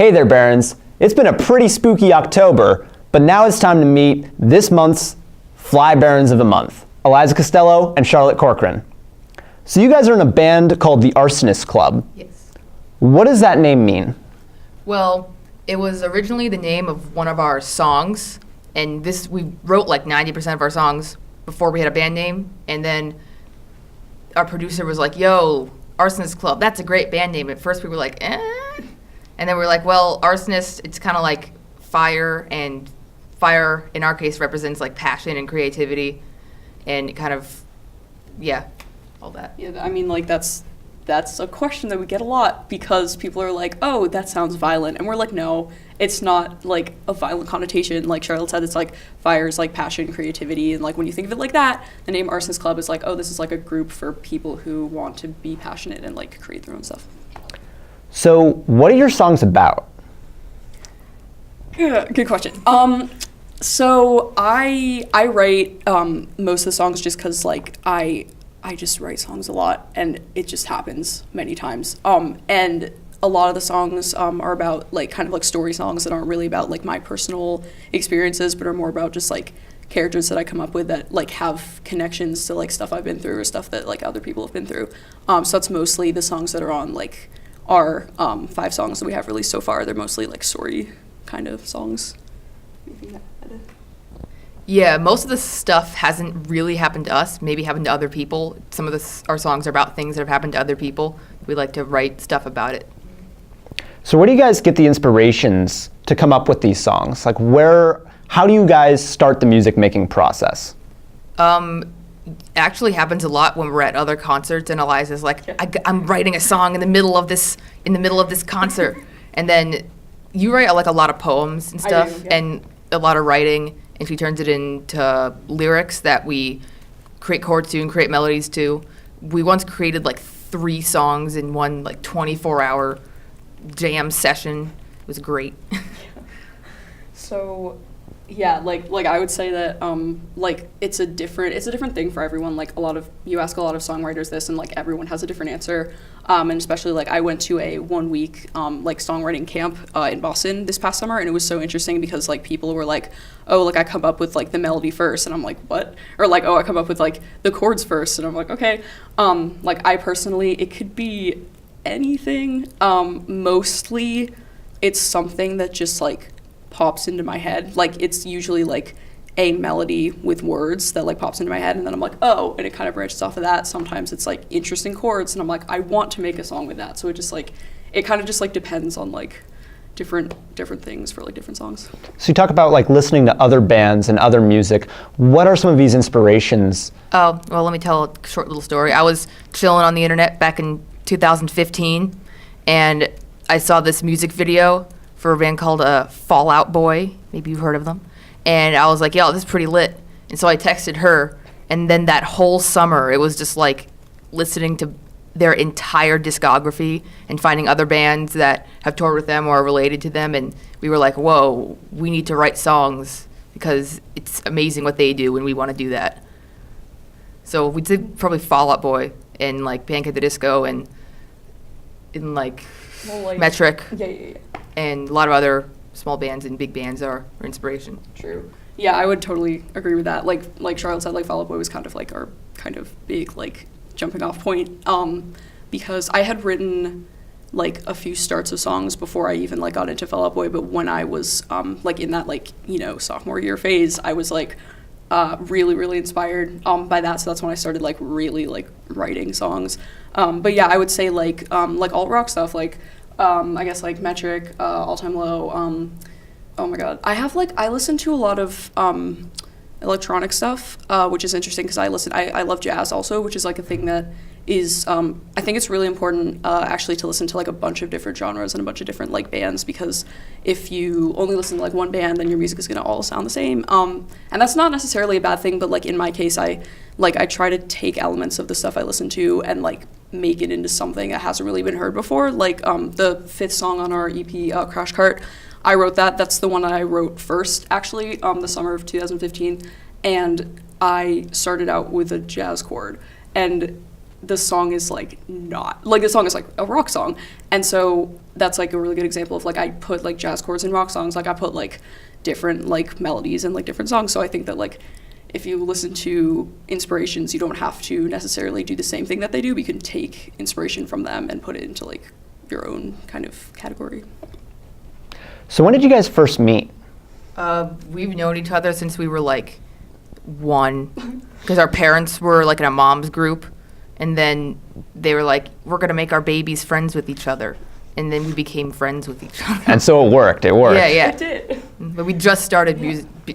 Hey there, Barons. It's been a pretty spooky October, but now it's time to meet this month's Fly Barons of the Month, Eliza Costello and Charlotte Corcoran. So you guys are in a band called the Arsonists Club. Yes. What does that name mean? Well, it was originally the name of one of our songs, and we wrote like 90% of our songs before we had a band name, and then our producer was like, yo, Arsonists Club, that's a great band name. At first we were like, and then we were like, well, arsonist, it's kind of like fire, and fire in our case represents like passion and creativity, and kind of, yeah, all that. Yeah, I mean, like, that's a question that we get a lot, because people are like, oh, that sounds violent. And we're like, no, it's not like a violent connotation. Like Charlotte said, it's like fire is like passion, creativity. And like when you think of it like that, the name Arsonists Club is like, oh, this is like a group for people who want to be passionate and like create their own stuff. So what are your songs about? Good question. So I write most of the songs just because like I just write songs a lot, and it just happens many times. And a lot of the songs are about like kind of like story songs that aren't really about like my personal experiences, but are more about just like characters that I come up with that like have connections to like stuff I've been through or stuff that like other people have been through. So that's mostly the songs that are on like our 5 songs that we have released so far. They're mostly like story kind of songs. Yeah, most of the stuff hasn't really happened to us, maybe happened to other people. Some of our songs are about things that have happened to other people. We like to write stuff about it. So where do you guys get the inspirations to come up with these songs? Like how do you guys start the music making process? Actually happens a lot when we're at other concerts, and Eliza's like, I'm writing a song in the middle of this concert. And then you write like a lot of poems and stuff, and a lot of writing, and she turns it into lyrics that we create chords to and create melodies to. We once created like 3 songs in one like 24-hour jam session. It was great. So yeah, like I would say that like it's a different thing for everyone. Like you ask a lot of songwriters this, and like everyone has a different answer. And especially like I went to a 1-week like songwriting camp in Boston this past summer, and it was so interesting because like people were like, oh, like I come up with like the melody first, and I'm like, what? Or like, oh, I come up with like the chords first, and I'm like, okay. Like I personally, it could be anything. Mostly it's something that just like pops into my head. Like it's usually like a melody with words that like pops into my head, and then I'm like, oh, and it kind of branches off of that. Sometimes it's like interesting chords, and I'm like, I want to make a song with that. So it just like, it kind of just like depends on like different things for like different songs. So you talk about like listening to other bands and other music. What are some of these inspirations? Oh, well, let me tell a short little story. I was chilling on the internet back in 2015, and I saw this music video for a band called Fall Out Boy. Maybe you've heard of them. And I was like, yo, this is pretty lit. And so I texted her, and then that whole summer, it was just like listening to their entire discography and finding other bands that have toured with them or are related to them. And we were like, whoa, we need to write songs because it's amazing what they do, and we want to do that. So we did probably Fall Out Boy and like Panic at the Disco and in like Metric. Yeah. And a lot of other small bands and big bands are inspiration. True. Yeah, I would totally agree with that. Like Charlotte said, like Fall Out Boy was kind of like our kind of big like jumping off point. Because I had written like a few starts of songs before I even like got into Fall Out Boy, but when I was like in that like, you know, sophomore year phase, I was like really inspired by that. So that's when I started like really like writing songs. But yeah, I would say like alt rock stuff, like I guess like Metric, All Time Low. Oh my god, I listen to a lot of electronic stuff, which is interesting because I love jazz also, which is like a thing that is I think it's really important actually to listen to like a bunch of different genres and a bunch of different like bands, because if you only listen to like one band, then your music is gonna all sound the same. And that's not necessarily a bad thing, but like in my case, I try to take elements of the stuff I listen to and like make it into something that hasn't really been heard before. Like the 5th song on our EP, Crash Cart, I wrote that. That's the one that I wrote first, actually, the summer of 2015. And I started out with a jazz chord. And the song is like not like the song is like a rock song, and so that's like a really good example of like I put like jazz chords in rock songs, like I put like different like melodies and like different songs. So I think that like if you listen to inspirations, you don't have to necessarily do the same thing that they do, but you can take inspiration from them and put it into like your own kind of category. So when did you guys first meet? We've known each other since we were like 1, because our parents were like in a mom's group, and then they were like, we're gonna make our babies friends with each other, and then we became friends with each other. And so it worked. Yeah, yeah. It did. But we just started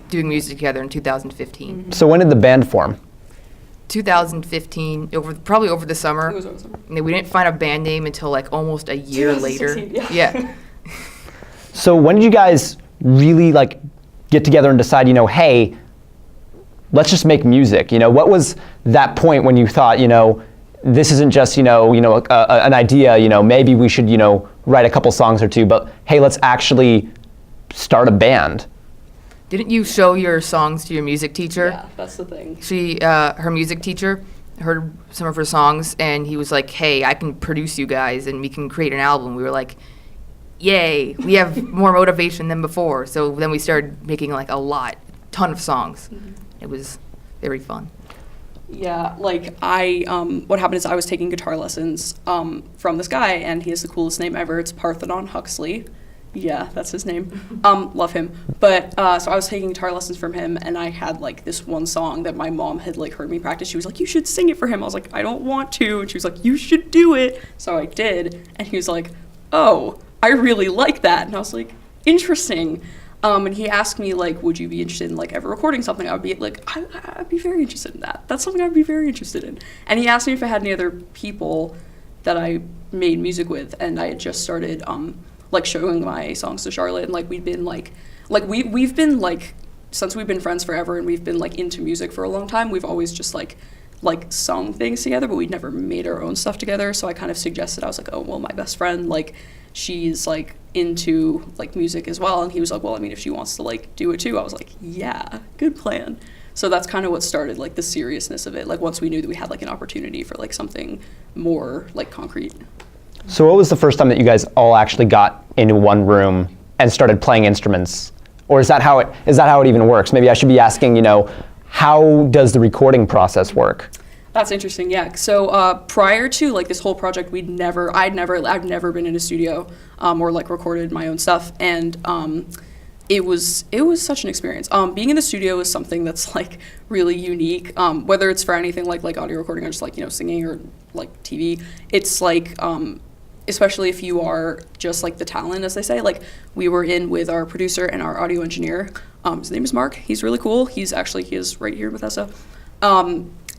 doing music together in 2015. Mm-hmm. So when did the band form? 2015, probably over the summer. It was awesome. And then we didn't find a band name until like almost a year later. 2016, Yeah. So when did you guys really like get together and decide, hey, let's just make music? What was that point when you thought, this isn't just, an idea, maybe we should, write a couple songs or two, but hey, let's actually start a band. Didn't you show your songs to your music teacher? Yeah, that's the thing. Her music teacher heard some of her songs, and he was like, hey, I can produce you guys and we can create an album. We were like, yay, we have more motivation than before. So then we started making like ton of songs. Mm-hmm. It was very fun. Yeah, like what happened is I was taking guitar lessons from this guy, and he has the coolest name ever. It's Parthenon Huxley. Yeah, that's his name. Love him. But so I was taking guitar lessons from him, and I had like this one song that my mom had like heard me practice. She was like, you should sing it for him. I was like, I don't want to. And she was like, you should do it. So I did, and he was like, oh, I really like that. And I was like, interesting. And he asked me, like, would you be interested in, like, ever recording something? I would be like, I'd be very interested in that. That's something I'd be very interested in. And he asked me if I had any other people that I made music with, and I had just started, like, showing my songs to Charlotte, and, like, we've been, we've been, like, since we've been friends forever, and we've been, like, into music for a long time, we've always just, like sung things together, but we'd never made our own stuff together. So I kind of suggested, I was like, oh, well, my best friend, like, she's like into like music as well, and he was like, well, I mean, if she wants to like do it too. I was like, yeah, good plan. So that's kind of what started like the seriousness of it, like once we knew that we had like an opportunity for like something more like concrete. So what was the first time that you guys all actually got into one room and started playing instruments? Or is that how it even works? Maybe I should be asking, how does the recording process work? That's interesting, yeah. So prior to like this whole project, I've never been in a studio or like recorded my own stuff, and it was such an experience. Being in the studio is something that's like really unique, whether it's for anything like audio recording or just like singing or like TV. It's like especially if you are just like the talent, as they say. Like we were in with our producer and our audio engineer. His name is Mark. He's really cool. He is right here in Bethesda.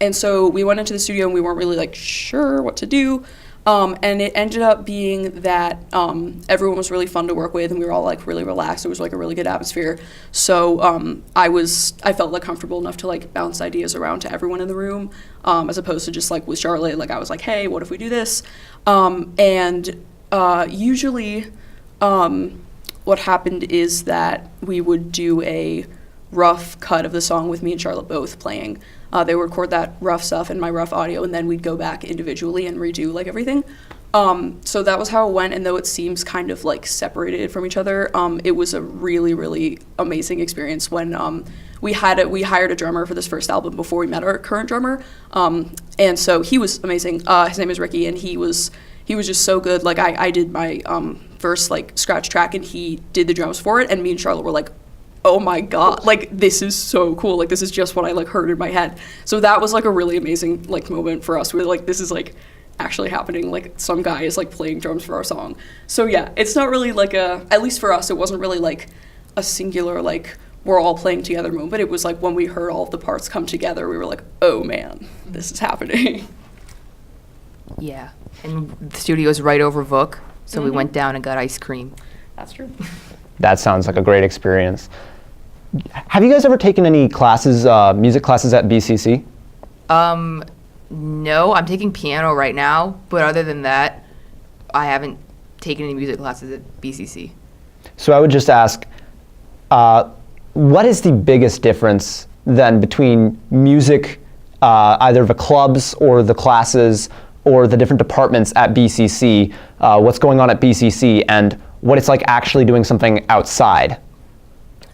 And so we went into the studio and we weren't really like sure what to do. And it ended up being that everyone was really fun to work with, and we were all like really relaxed. It was like a really good atmosphere. So I felt like comfortable enough to like bounce ideas around to everyone in the room, as opposed to just like with Charlotte, like I was like, hey, what if we do this? Usually what happened is that we would do a rough cut of the song with me and Charlotte both playing. They would record that rough stuff in my rough audio, and then we'd go back individually and redo like everything. So that was how it went, and though it seems kind of like separated from each other, it was a really, really amazing experience when we hired a drummer for this first album before we met our current drummer. And so he was amazing. His name is Ricky, and he was just so good. Like I did my first like scratch track, and he did the drums for it, and me and Charlotte were like, oh my god, like this is so cool, like this is just what I like heard in my head. So that was like a really amazing like moment for us. We were like, this is like actually happening, like some guy is like playing drums for our song. So yeah, it's not really like at least for us, it wasn't really like a singular like we're all playing together moment, but it was like when we heard all of the parts come together, we were like, oh man, this is happening. Yeah, and the studio's right over Vuk, so we went down and got ice cream. That's true. That sounds like a great experience. Have you guys ever taken any classes, music classes at BCC? No, I'm taking piano right now, but other than that, I haven't taken any music classes at BCC. So I would just ask, what is the biggest difference then between music either the clubs or the classes or the different departments at BCC, what's going on at BCC, and what it's like actually doing something outside.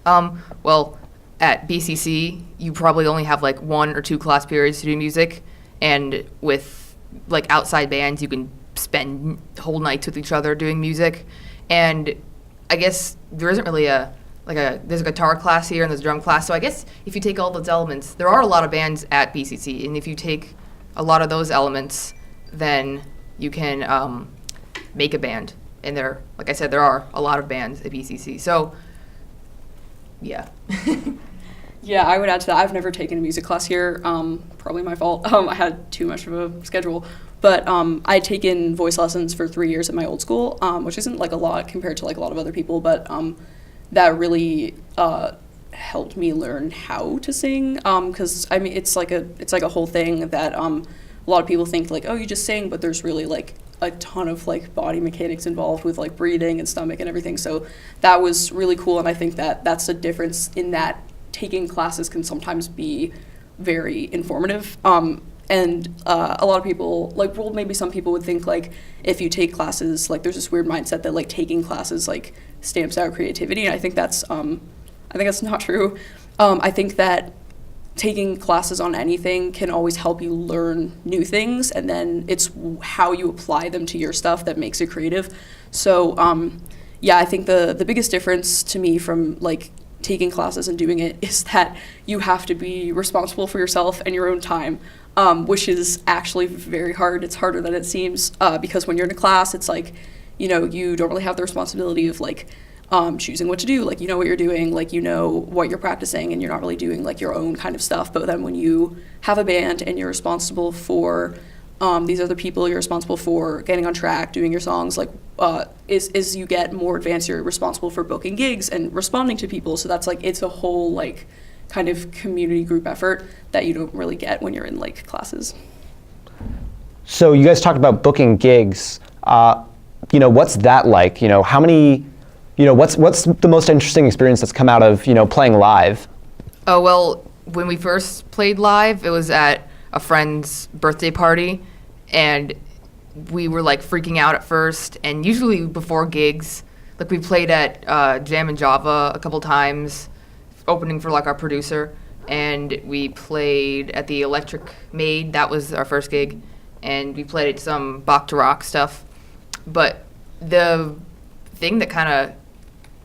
Well, at BCC, you probably only have like 1 or 2 class periods to do music, and with like outside bands, you can spend whole nights with each other doing music. And I guess there isn't really there's a guitar class here and there's a drum class. So I guess if you take all those elements, there are a lot of bands at BCC, and if you take a lot of those elements, then you can make a band. And like I said, there are a lot of bands at BCC. So, yeah. Yeah, I would add to that. I've never taken a music class here. Probably my fault. I had too much of a schedule. But I had taken voice lessons for 3 years at my old school, which isn't like a lot compared to like a lot of other people. But that really helped me learn how to sing. Because I mean, it's like a whole thing that a lot of people think like, oh, you just sing, but there's really like a ton of like body mechanics involved with like breathing and stomach and everything. So that was really cool, and I think that that's a difference in that taking classes can sometimes be very informative. And a lot of people, like, well, maybe some people would think like if you take classes, like there's this weird mindset that like taking classes like stamps out creativity, and I think that's not true. I think that taking classes on anything can always help you learn new things, and then it's how you apply them to your stuff that makes it creative. So yeah, I think the biggest difference to me from like taking classes and doing it is that you have to be responsible for yourself and your own time, which is actually very hard. It's harder than it seems, because when you're in a class, it's like, you know, you don't really have the responsibility of like choosing what to do. Like, you know what you're doing, like, you know what you're practicing, and you're not really doing like your own kind of stuff. But then when you have a band and you're responsible for these other people, you're responsible for getting on track, doing your songs, like as you get more advanced, you're responsible for booking gigs and responding to people. So that's like, it's a whole like kind of community group effort that you don't really get when you're in like classes. So you guys talked about booking gigs. You know, what's that like? You know, how many, you know, what's the most interesting experience that's come out of, you know, playing live? Oh, well, when we first played live, it was at a friend's birthday party, and we were like freaking out at first. And usually before gigs, like we played at Jam and Java a couple times, opening for like our producer, and we played at the Electric Maid. That was our first gig, and we played at some Bach to Rock stuff. But the thing that kind of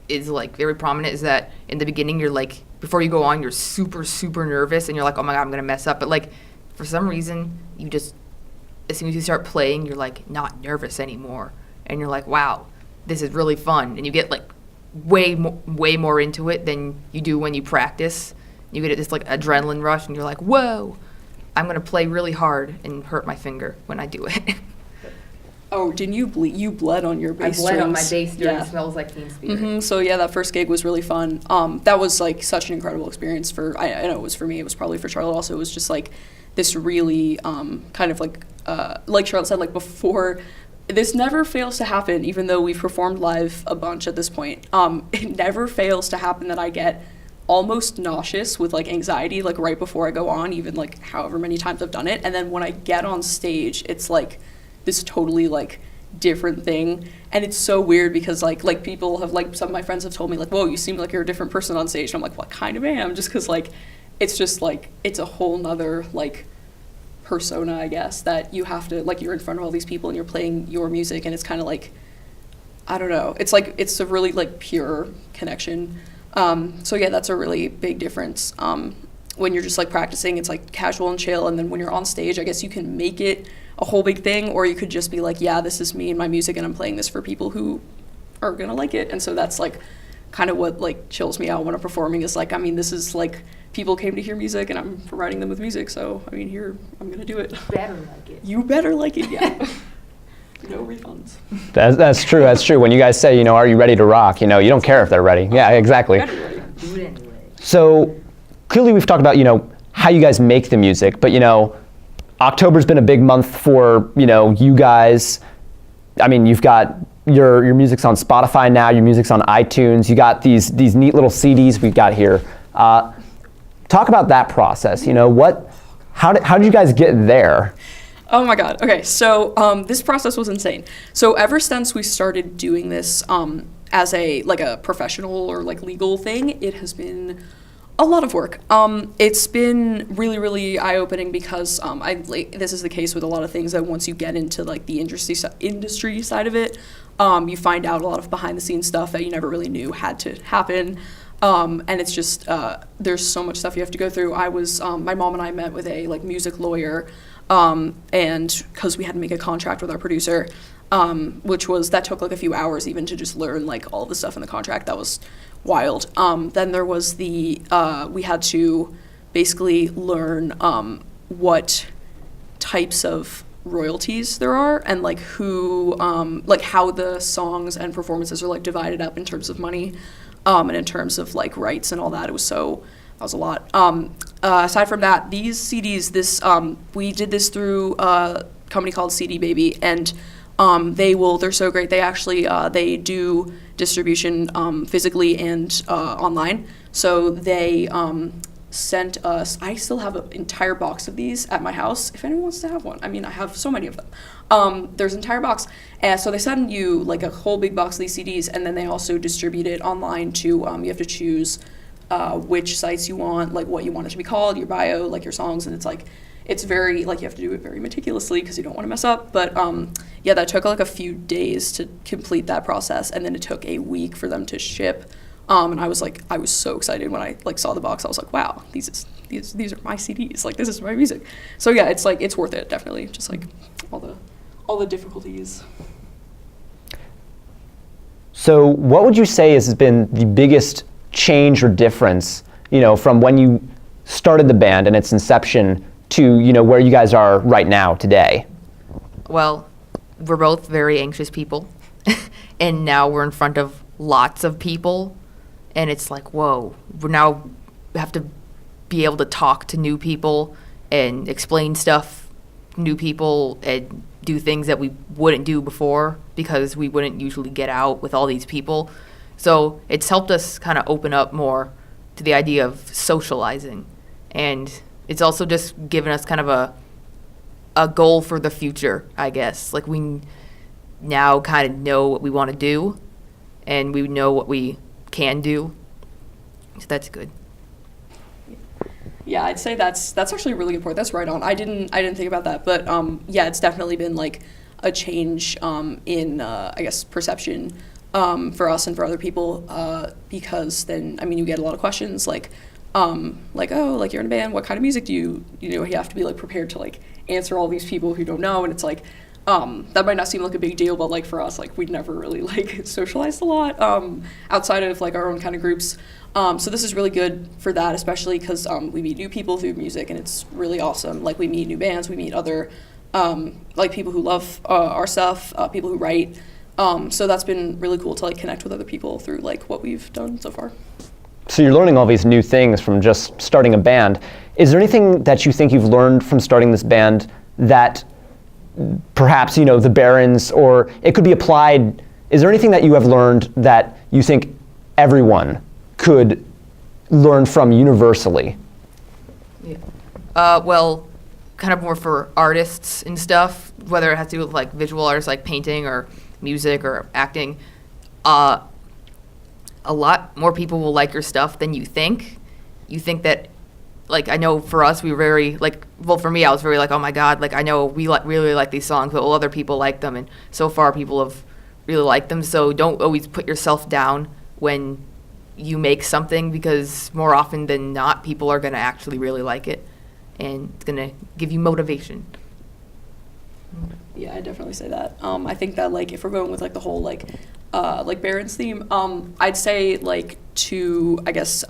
is like very prominent is that in the beginning, you're like, before you go on, you're super, super nervous, and you're like, oh my God, I'm gonna mess up. But like, for some reason, you just, as soon as you start playing, you're like not nervous anymore. And you're like, wow, this is really fun. And you get like way more into it than you do when you practice. You get this like adrenaline rush, and you're like, whoa, I'm gonna play really hard and hurt my finger when I do it. Oh, didn't you bleed? You bled on your bass strings. I bled on my bass string. Yeah. It smells like Teen Spirit. Mm-hmm. So yeah, that first gig was really fun. That was like such an incredible experience I know it was for me. It was probably for Charlotte also. It was just like this really kind of like Charlotte said, like before, this never fails to happen, even though we've performed live a bunch at this point. It never fails to happen that I get almost nauseous with like anxiety, like right before I go on, even like however many times I've done it. And then when I get on stage, it's like this totally like different thing. And it's so weird because like people have, like, some of my friends have told me like, whoa, you seem like you're a different person on stage. And I'm like, well, I kind of am, just because like it's just like it's a whole nother like persona, I guess, that you have to, like, you're in front of all these people and you're playing your music, and it's kind of like, I don't know, it's like it's a really like pure connection. So yeah, that's a really big difference. When you're just like practicing, it's like casual and chill, and then when you're on stage, I guess you can make it a whole big thing, or you could just be like, yeah, this is me and my music, and I'm playing this for people who are gonna like it. And so that's like kind of what like chills me out when I'm performing, is like, I mean, this is like, people came to hear music and I'm providing them with music, so I mean, here, I'm gonna do it. Better like it. You better like it, yeah. No refunds. That's true, that's true. When you guys say, you know, are you ready to rock? You know, you don't care if they're ready. Yeah, exactly. Do it anyway. So clearly we've talked about, you know, how you guys make the music, but, you know, October's been a big month for, you know, you guys. I mean, you've got your music's on Spotify now, your music's on iTunes, you got these neat little CDs we've got here. Talk about that process, you know, how did you guys get there? Oh my God. Okay, so this process was insane. So ever since we started doing this as a professional or like legal thing, it has been a lot of work. It's been really, really eye-opening because this is the case with a lot of things, that once you get into like the industry side of it, you find out a lot of behind-the-scenes stuff that you never really knew had to happen. And it's just there's so much stuff you have to go through. My mom and I met with a like music lawyer, and because we had to make a contract with our producer, that took like a few hours even to just learn like all the stuff in the contract. That was wild. Then there was we had to basically learn what types of royalties there are, and like who like how the songs and performances are like divided up in terms of money, and in terms of like rights and all that. That was a lot. Aside from that, these CDs, we did this through a company called CD Baby, and they're so great. They actually they do distribution physically and online. So they sent us, I still have an entire box of these at my house if anyone wants to have one. I mean, I have so many of them. There's an entire box, and so they send you like a whole big box of these CDs, and then they also distribute it online too. You have to choose which sites you want, like what you want it to be called, your bio, like your songs, and it's very, like, you have to do it very meticulously because you don't want to mess up. But yeah, that took like a few days to complete that process, and then it took a week for them to ship. And I was so excited when I like saw the box. I was like, wow, these are my CDs. Like, this is my music. So yeah, it's worth it, definitely. Just like all the difficulties. So what would you say has been the biggest change or difference, from when you started the band and its inception to, where you guys are right now today? Well, we're both very anxious people, and now we're in front of lots of people, and it's like, whoa, we have to be able to talk to new people and explain stuff to new people and do things that we wouldn't do before because we wouldn't usually get out with all these people. So it's helped us kind of open up more to the idea of socializing, and it's also just given us kind of a goal for the future, I guess. Like, we now kind of know what we want to do, and we know what we can do. So that's good. Yeah, I'd say that's actually really important. That's right on. I didn't think about that, but yeah, it's definitely been like a change in I guess perception for us and for other people, because then, I mean, you get a lot of questions like oh, like, you're in a band, what kind of music do you have to be like prepared to like answer all these people who don't know, and it's like that might not seem like a big deal, but like for us, like, we'd never really like socialized a lot outside of like our own kind of groups. So this is really good for that, especially because we meet new people through music, and it's really awesome. Like, we meet new bands, we meet other like people who love our stuff, people who write. So that's been really cool to like connect with other people through like what we've done so far. So you're learning all these new things from just starting a band. Is there anything that you think you've learned from starting this band that perhaps, the Barons, or it could be applied, is there anything that you have learned that you think everyone could learn from universally? Yeah. Well, kind of more for artists and stuff, whether it has to do with like visual artists like painting or music or acting. A lot more people will like your stuff than you think. You think that, like, I know for us, we were very, like, well, for me, I was very like, oh my God, like, I know we really like these songs, but other people like them, and so far people have really liked them. So don't always put yourself down when you make something, because more often than not, people are going to actually really like it, and it's going to give you motivation. Yeah, I definitely say that. I think that, like, if we're going with like the whole like Barron's theme, I'd say like to, I guess,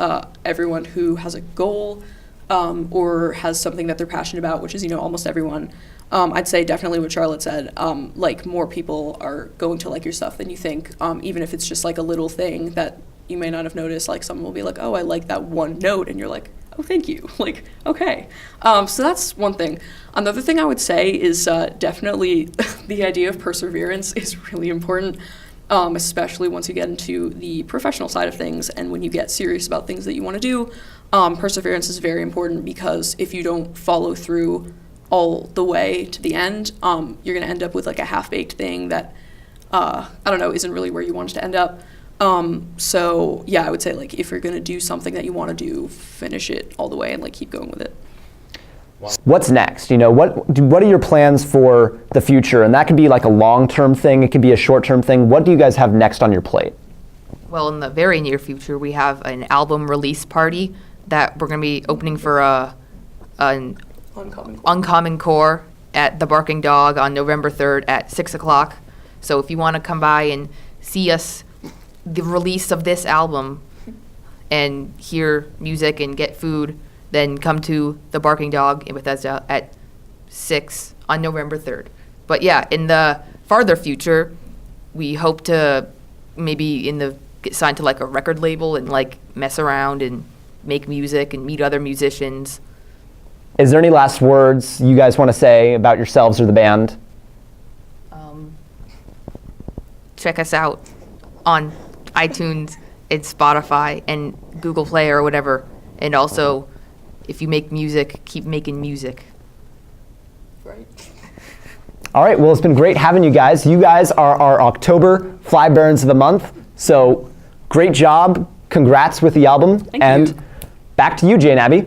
everyone who has a goal or has something that they're passionate about, which is, almost everyone. I'd say definitely what Charlotte said. Like, more people are going to like your stuff than you think, even if it's just like a little thing that you may not have noticed. Like, someone will be like, oh, I like that one note, and you're like, oh, thank you. Like, okay. So that's one thing. Another thing I would say is definitely the idea of perseverance is really important, especially once you get into the professional side of things and when you get serious about things that you want to do. perseverance is very important, because if you don't follow through all the way to the end, you're going to end up with like a half-baked thing that, I don't know, isn't really where you want it to end up. So yeah, I would say like if you're going to do something that you want to do, finish it all the way and like keep going with it. What's next? You know, what are your plans for the future? And that could be like a long-term thing. It could be a short-term thing. What do you guys have next on your plate? Well, in the very near future, we have an album release party that we're going to be opening for an Uncommon Core at the Barking Dog on November 3rd at 6 o'clock. So if you want to come by and see us, the release of this album, and hear music and get food, then come to the Barking Dog in Bethesda at 6 on November 3rd. But yeah, in the farther future, we hope to maybe get signed to like a record label and like mess around and make music and meet other musicians. Is there any last words you guys want to say about yourselves or the band? Check us out on iTunes and Spotify and Google Play or whatever. And also, if you make music, keep making music. Right. All right, well, it's been great having you guys. You guys are our October Fly Barons of the Month. So great job. Congrats with the album. Thank and you. Back to you, Jane Abbey.